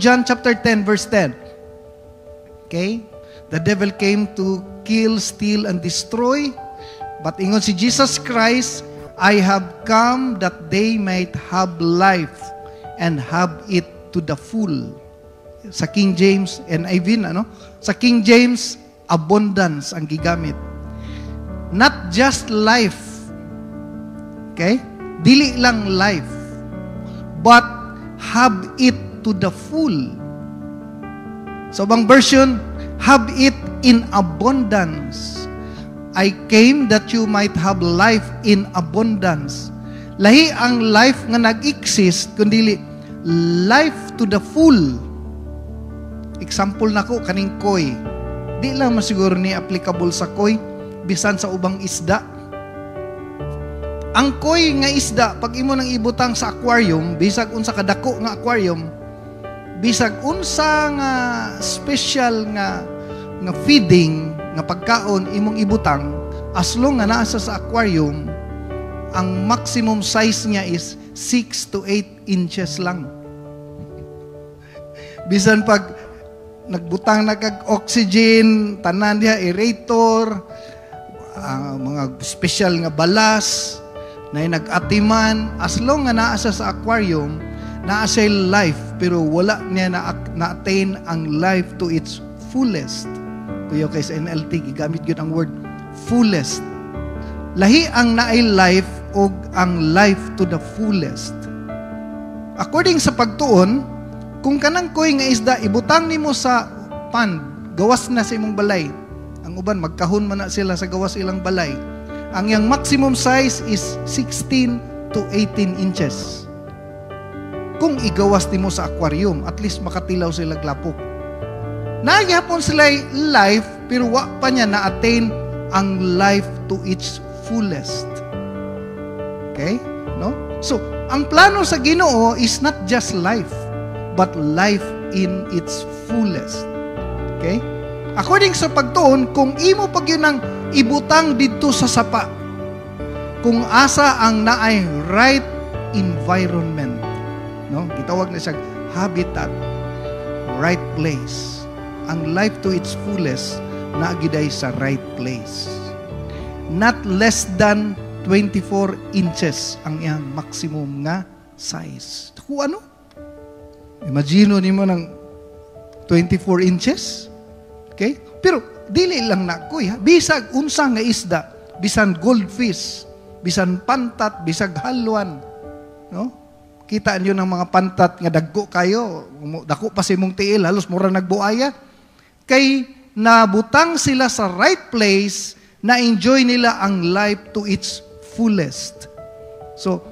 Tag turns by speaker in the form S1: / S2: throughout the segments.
S1: John chapter 10 verse 10. Okay? The devil came to kill, steal, and destroy. But ingon si Jesus Christ, I have come that they might have life and have it to the full. Sa King James, NIV, Sa King James, abundance ang gigamit. Not just life. Okay? Dili lang life. But have it to the full. So, bang version, have it in abundance. I came that you might have life in abundance. Lahi ang life nga nag-exist, kundi life to the full. Example nako kaning koy. Di lang masiguro ni applicable sa koy, bisan sa ubang isda. Ang koy nga isda, pag imo nang ibutang sa aquarium, bisag unsa kadako nga aquarium, bisag unsa nga special nga feeding, nga pagkaon imong ibutang, as long nga naa sa aquarium, ang maximum size niya is 6 to 8 inches lang. Bisan pag nagbutang na kag oxygen, tanan diha aerator, mga special nga balas, na nag-atiman, as long nga naa sa aquarium, naa siya life, pero wala niya na-attain ang life to its fullest. Kuya kay sa NLT, gigamit yun ang word, fullest. Lahi ang naay life o ang life to the fullest. According sa pagtuon, kung kanang koy nga isda, ibutang nimo sa pond, gawas na sa imong balay. Ang uban, magkahon man na sila sa gawas ilang balay. Ang yang maximum size is 16 to 18 inches. Kung igawas nimo sa aquarium, at least makatilaw sila glapok. Nagyapon sila life, pero wa pa niya na-attain ang life to its fullest. Okay? No? So, ang plano sa Ginoo is not just life, but life in its fullest. Okay? According sa pagtuon, kung imo pag yun ang ibutang dito sa sapa, kung asa ang naay right environment, no? Gitawag na siya habitat, right place. Ang life to its fullest naagiday sa right place. Not less than 24 inches ang iyang maximum nga size. Kung ano? Imagine nimo ng 24 inches? Okay? Pero dili lang na koy, ha? Bisag unsa nga isda, bisan goldfish, bisan pantat, bisag halwan, no? Kita niyo ng mga pantat nga dagko kayo, dako pa si mong tiil, halos mura nagbuaya. Kay nabutang sila sa right place, na-enjoy nila ang life to its fullest. So,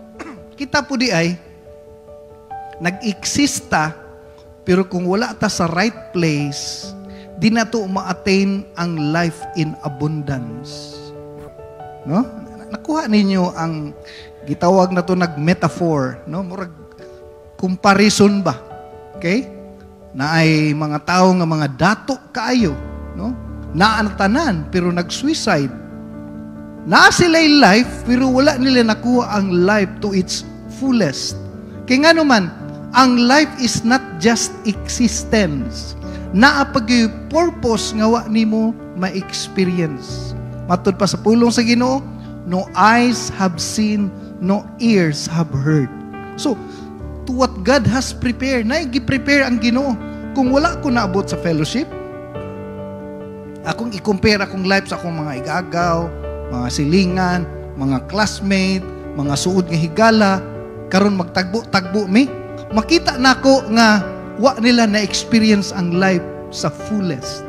S1: kita po di ay nag-exista, pero kung wala ta sa right place, di na to ma-attain ang life in abundance. No? Nakuha ninyo ang gitawag na to nag-metaphor, no? Murag comparison ba? Okay? Na ay mga tao nga mga dato kaayo, no? Naantanan pero nag-suicide. Na sila'y life pero wala nila nakuha ang life to its fullest. Kaya nga naman, ang life is not just existence. Naapag yung purpose nga wa nimo ma-experience. Matud pa sa pulong sa Ginoo, no eyes have seen, no ears have heard. So, to what God has prepared, gi-prepare ang Ginoo. Kung wala ko naabot sa fellowship, akong i-compare akong life sa akong mga igagaw, mga silingan, mga classmate, mga suod nga higala, karon magtagbo-tagbo mi, makita nako nga wa nila na-experience ang life sa fullest.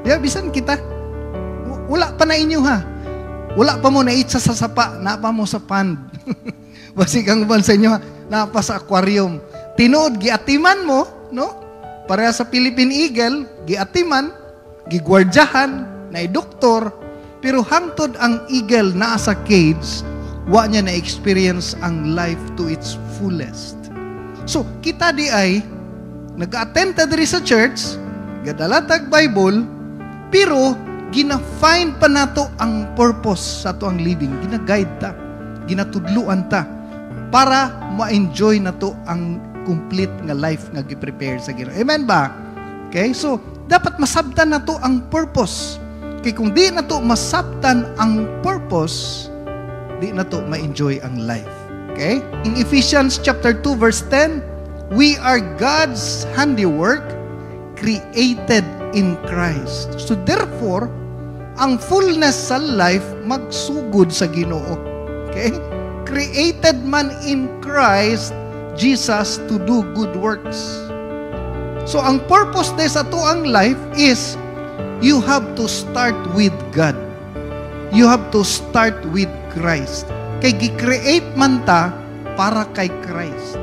S1: Diba, bisan kita, wala pa na inyo ha. Wala pa mo na-itsa sa sapa, napa mo sa pond. Basig ang uban sa inyo ha, napa sa aquarium. Tinuod, giatiman mo, no? Pareha sa Philippine Eagle, giatiman, gigwardyahan, na doktor, pero hangtod ang eagle na sa cage, wa niya na-experience ang life to its fullest. So, kita di ay, nag-attend ta diri sa church, gadalatag Bible, pero gina-find pa nato ang purpose sa to ang living. Gina-guide ta, ginatudluan ta, para ma-enjoy na to ang complete nga life nga gi-prepare sa Ginoo. Amen ba? Okay? So, dapat masabtan na to ang purpose. Kaya kung di na to masabtan ang purpose, di na to ma-enjoy ang life. Okay? In Ephesians chapter 2 verse 10, we are God's handiwork, created in Christ. So therefore, ang fullness sa life magsugod sa Ginoo. Okay? Created man in Christ Jesus to do good works. So ang purpose des ato ang life is you have to start with God. You have to start with Christ. Kay gi-create man ta para kay Christ.